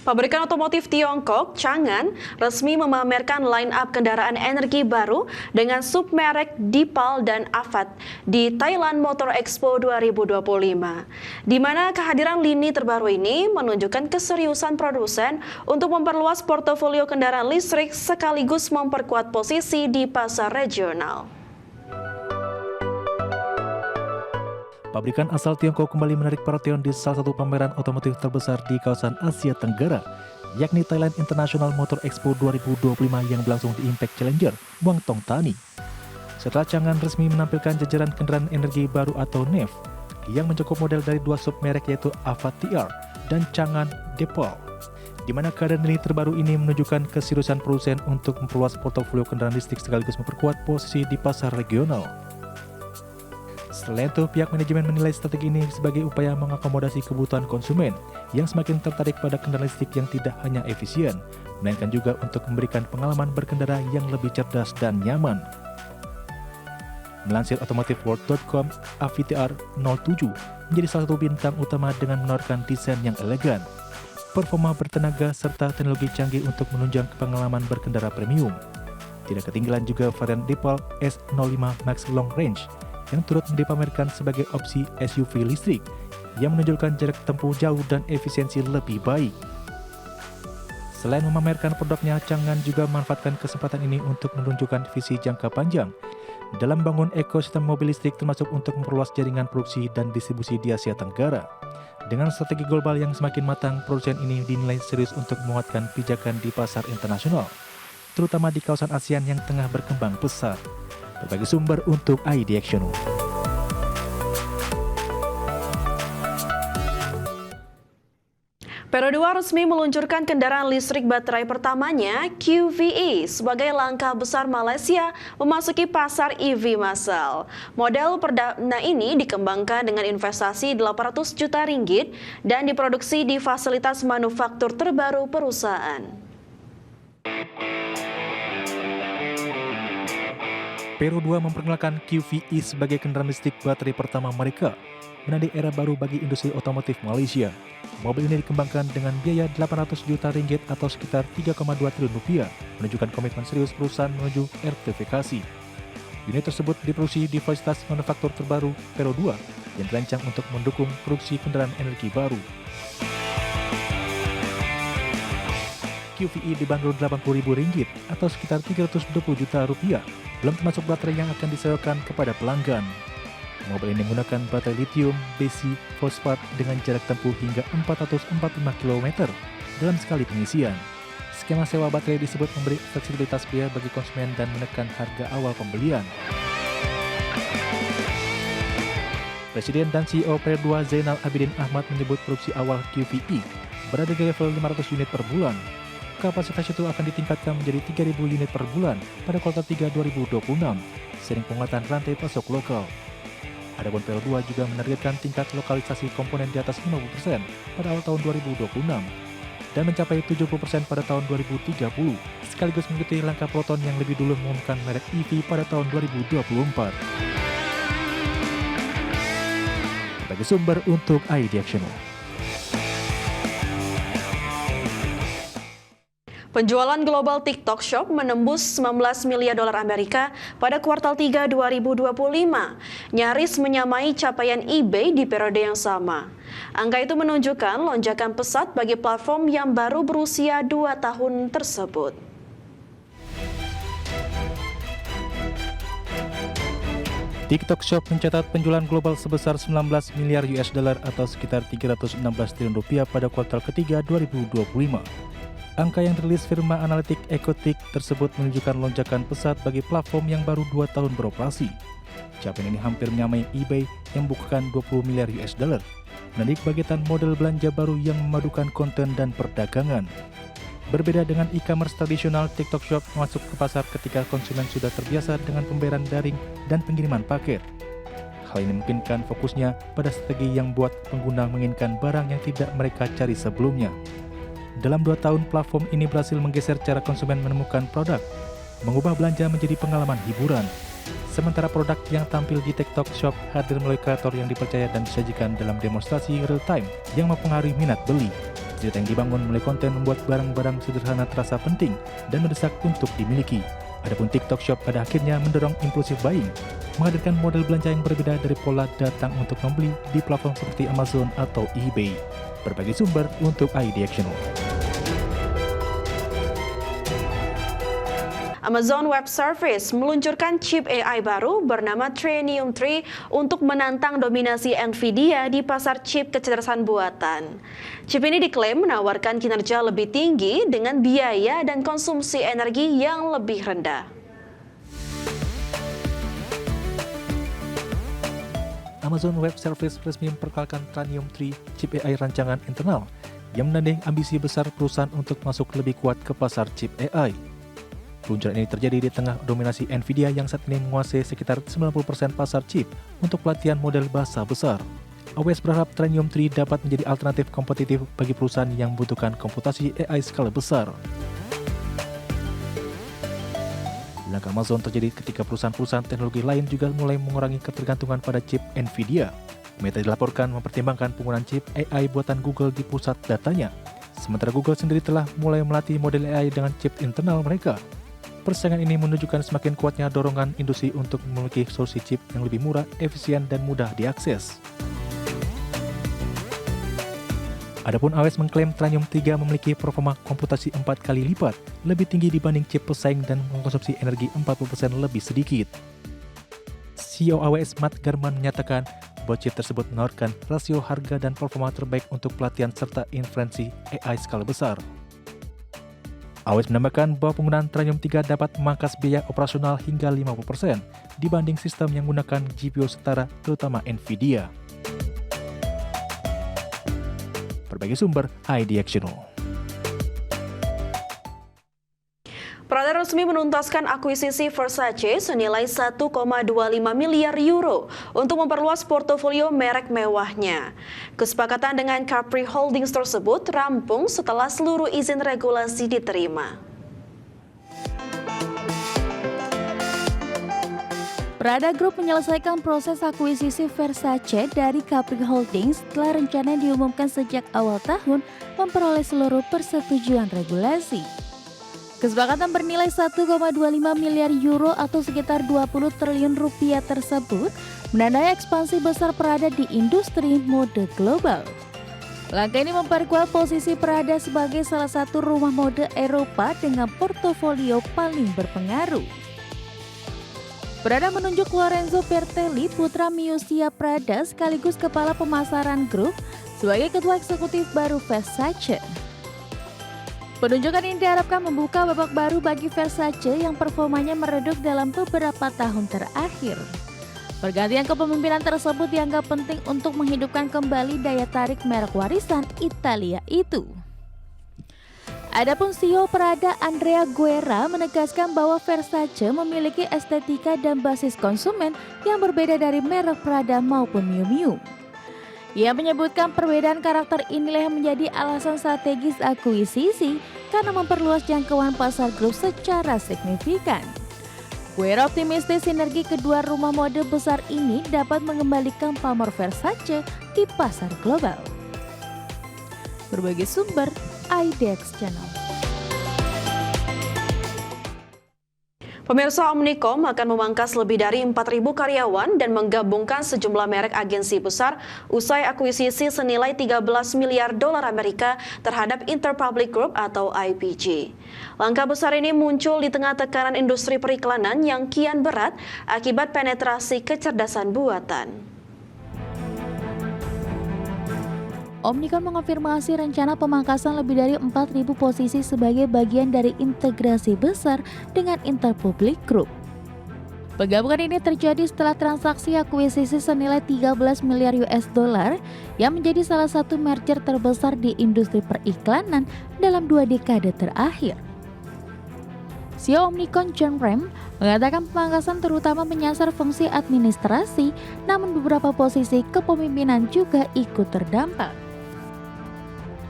Pabrikan otomotif Tiongkok, Changan, resmi memamerkan line-up kendaraan energi baru dengan submerek Deepal dan Avat di Thailand Motor Expo 2025. Di mana kehadiran lini terbaru ini menunjukkan keseriusan produsen untuk memperluas portofolio kendaraan listrik sekaligus memperkuat posisi di pasar regional. Pabrikan asal Tiongkok kembali menarik perhatian di salah satu pameran otomotif terbesar di kawasan Asia Tenggara, yakni Thailand International Motor Expo 2025 yang berlangsung di Impact Challenger, Muang Thong Thani. Setelah Changan resmi menampilkan jajaran kendaraan energi baru atau NEV, yang mencakup model dari dua submerek yaitu Avat TR dan Changan Deepal, di mana keadaan lini terbaru ini menunjukkan keseriusan produsen untuk memperluas portofolio kendaraan listrik sekaligus memperkuat posisi di pasar regional. Selain itu, pihak manajemen menilai strategi ini sebagai upaya mengakomodasi kebutuhan konsumen yang semakin tertarik pada kendaraan listrik yang tidak hanya efisien, melainkan juga untuk memberikan pengalaman berkendara yang lebih cerdas dan nyaman. Melansir automotiveworld.com, AVTR 07 menjadi salah satu bintang utama dengan menawarkan desain yang elegan, performa bertenaga, serta teknologi canggih untuk menunjang pengalaman berkendara premium. Tidak ketinggalan juga varian Deepal S05 Max Long Range yang turut dipamerkan sebagai opsi SUV listrik yang menunjukkan jarak tempuh jauh dan efisiensi lebih baik. Selain memamerkan produknya, Changan juga memanfaatkan kesempatan ini untuk menunjukkan visi jangka panjang dalam membangun ekosistem mobil listrik termasuk untuk memperluas jaringan produksi dan distribusi di Asia Tenggara. Dengan strategi global yang semakin matang, produsen ini dinilai serius untuk menguatkan pijakan di pasar internasional, terutama di kawasan ASEAN yang tengah berkembang pesat. Berbagai sumber untuk ID Action. Perodua resmi meluncurkan kendaraan listrik baterai pertamanya, QVE, sebagai langkah besar Malaysia memasuki pasar EV massal. Model perdana ini dikembangkan dengan investasi 800 juta ringgit dan diproduksi di fasilitas manufaktur terbaru perusahaan. Perodua memperkenalkan QVE sebagai kendaraan listrik baterai pertama mereka, menandai era baru bagi industri otomotif Malaysia. Mobil ini dikembangkan dengan biaya 800 juta ringgit atau sekitar 3,2 triliun rupiah, menunjukkan komitmen serius perusahaan menuju elektrifikasi. Unit tersebut diproduksi di fasilitas manufaktur terbaru Perodua yang dirancang untuk mendukung produksi kendaraan energi baru. QVE dibanderol Rp80.000 atau sekitar 320 juta rupiah, belum termasuk baterai yang akan disewakan kepada pelanggan. Mobil ini menggunakan baterai lithium besi fosfat dengan jarak tempuh hingga 445 km dalam sekali pengisian. Skema sewa baterai disebut memberi fleksibilitas biaya bagi konsumen dan menekan harga awal pembelian. Presiden dan CEO Perodua Zainal Abidin Ahmad menyebut produksi awal QVE berada di level 500 unit per bulan. Kapasitas itu akan ditingkatkan menjadi 3.000 unit per bulan pada kuartal 3 2026, seiring penguatan rantai pasok lokal. Adapun Perodua juga menargetkan tingkat lokalisasi komponen di atas 50% pada awal tahun 2026 dan mencapai 70% pada tahun 2030, sekaligus mengikuti langkah Proton yang lebih dulu mengumumkan merek EV pada tahun 2024. Sebagai sumber untuk ID Action. Penjualan global TikTok Shop menembus 19 miliar dolar Amerika pada kuartal 3 2025, nyaris menyamai capaian eBay di periode yang sama. Angka itu menunjukkan lonjakan pesat bagi platform yang baru berusia 2 tahun tersebut. TikTok Shop mencatat penjualan global sebesar 19 miliar US dollar atau sekitar 316 triliun rupiah pada kuartal ketiga 2025. Angka yang dirilis firma analitik Ecotic tersebut menunjukkan lonjakan pesat bagi platform yang baru 2 tahun beroperasi. Capaian ini hampir menyamai eBay yang membukukan 20 miliar US dollar, menandai kegiatan model belanja baru yang memadukan konten dan perdagangan. Berbeda dengan e-commerce tradisional, TikTok Shop masuk ke pasar ketika konsumen sudah terbiasa dengan pembayaran daring dan pengiriman paket. Hal ini memungkinkan fokusnya pada strategi yang membuat pengguna menginginkan barang yang tidak mereka cari sebelumnya. Dalam 2 tahun, platform ini berhasil menggeser cara konsumen menemukan produk, mengubah belanja menjadi pengalaman hiburan. Sementara produk yang tampil di TikTok Shop hadir melalui kreator yang dipercaya dan disajikan dalam demonstrasi real-time yang mempengaruhi minat beli. Cerita yang dibangun melalui konten membuat barang-barang sederhana terasa penting dan mendesak untuk dimiliki. Adapun TikTok Shop pada akhirnya mendorong impulsive buying, menghadirkan model belanja yang berbeda dari pola datang untuk membeli di platform seperti Amazon atau eBay. Berbagai sumber untuk iDiactional. Amazon Web Service meluncurkan chip AI baru bernama Trainium 3 untuk menantang dominasi Nvidia di pasar chip kecerdasan buatan. Chip ini diklaim menawarkan kinerja lebih tinggi dengan biaya dan konsumsi energi yang lebih rendah. Amazon Web Service resmi memperkenalkan Trainium 3 chip AI rancangan internal yang menanding ambisi besar perusahaan untuk masuk lebih kuat ke pasar chip AI. Peluncuran ini terjadi di tengah dominasi Nvidia yang saat ini menguasai sekitar 90% pasar chip untuk pelatihan model bahasa besar. AWS berharap Trainium 3 dapat menjadi alternatif kompetitif bagi perusahaan yang membutuhkan komputasi AI skala besar. Langkah Amazon terjadi ketika perusahaan-perusahaan teknologi lain juga mulai mengurangi ketergantungan pada chip Nvidia. Meta dilaporkan mempertimbangkan penggunaan chip AI buatan Google di pusat datanya. Sementara Google sendiri telah mulai melatih model AI dengan chip internal mereka. Persaingan ini menunjukkan semakin kuatnya dorongan industri untuk memiliki solusi chip yang lebih murah, efisien, dan mudah diakses. Adapun AWS mengklaim Trainium 3 memiliki performa komputasi 4 kali lipat lebih tinggi dibanding chip pesaing dan mengkonsumsi energi 40% lebih sedikit. CEO AWS Matt Garman menyatakan bahwa chip tersebut menawarkan rasio harga dan performa terbaik untuk pelatihan serta inferensi AI skala besar. AWS menambahkan bahwa penggunaan Trainium 3 dapat memangkas biaya operasional hingga 50% dibanding sistem yang menggunakan GPU setara, terutama Nvidia. Berbagai sumber iDiactional. Prada resmi menuntaskan akuisisi Versace senilai 1,25 miliar euro untuk memperluas portofolio merek mewahnya. Kesepakatan dengan Capri Holdings tersebut rampung setelah seluruh izin regulasi diterima. Prada Group menyelesaikan proses akuisisi Versace dari Capri Holdings setelah rencana diumumkan sejak awal tahun memperoleh seluruh persetujuan regulasi. Kesepakatan bernilai 1,25 miliar euro atau sekitar 20 triliun rupiah tersebut menandai ekspansi besar Prada di industri mode global. Langkah ini memperkuat posisi Prada sebagai salah satu rumah mode Eropa dengan portofolio paling berpengaruh. Prada menunjuk Lorenzo Bertelli, putra Miuccia Prada sekaligus kepala pemasaran grup, sebagai ketua eksekutif baru Versace. Penunjukan ini diharapkan membuka babak baru bagi Versace yang performanya meredup dalam beberapa tahun terakhir. Pergantian kepemimpinan tersebut dianggap penting untuk menghidupkan kembali daya tarik merek warisan Italia itu. Adapun CEO Prada Andrea Guerra menegaskan bahwa Versace memiliki estetika dan basis konsumen yang berbeda dari merek Prada maupun Miu Miu. Ia menyebutkan perbedaan karakter inilah yang menjadi alasan strategis akuisisi karena memperluas jangkauan pasar grup secara signifikan. Guerra optimistis sinergi kedua rumah mode besar ini dapat mengembalikan pamor Versace di pasar global. Berbagai sumber iDiactional. Pemirsa, Omnicom akan memangkas lebih dari 4.000 karyawan dan menggabungkan sejumlah merek agensi besar usai akuisisi senilai 13 miliar dolar Amerika terhadap Interpublic Group atau IPG. Langkah besar ini muncul di tengah tekanan industri periklanan yang kian berat akibat penetrasi kecerdasan buatan. Omnicom mengonfirmasi rencana pemangkasan lebih dari 4.000 posisi sebagai bagian dari integrasi besar dengan Interpublic Group. Penggabungan ini terjadi setelah transaksi akuisisi senilai 13 miliar US dollar yang menjadi salah satu merger terbesar di industri periklanan dalam 2 dekade terakhir. CEO Omnicom John Ram mengatakan pemangkasan terutama menyasar fungsi administrasi, namun beberapa posisi kepemimpinan juga ikut terdampak.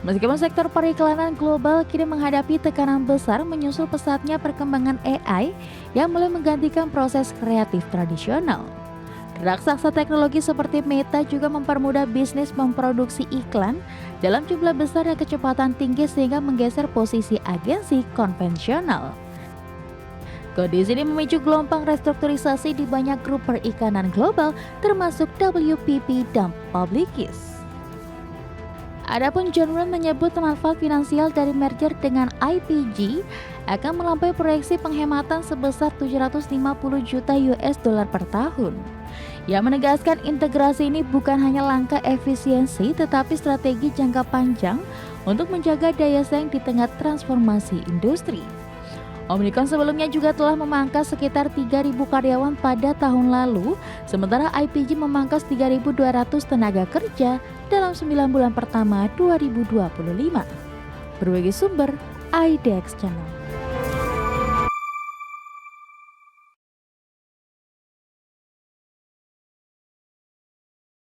Meskipun sektor periklanan global kini menghadapi tekanan besar menyusul pesatnya perkembangan AI yang mulai menggantikan proses kreatif tradisional. Raksasa teknologi seperti Meta juga mempermudah bisnis memproduksi iklan dalam jumlah besar dan kecepatan tinggi sehingga menggeser posisi agensi konvensional. Kondisi ini memicu gelombang restrukturisasi di banyak grup perikanan global termasuk WPP dan Publicis. Adapun John Rand menyebut manfaat finansial dari merger dengan IPG akan melampaui proyeksi penghematan sebesar 750 juta US dollar per tahun. Ia menegaskan integrasi ini bukan hanya langkah efisiensi tetapi strategi jangka panjang untuk menjaga daya saing di tengah transformasi industri. Omnicom sebelumnya juga telah memangkas sekitar 3.000 karyawan pada tahun lalu, sementara IPG memangkas 3.200 tenaga kerja dalam 9 bulan pertama 2025. Berbagai sumber, IDX Channel.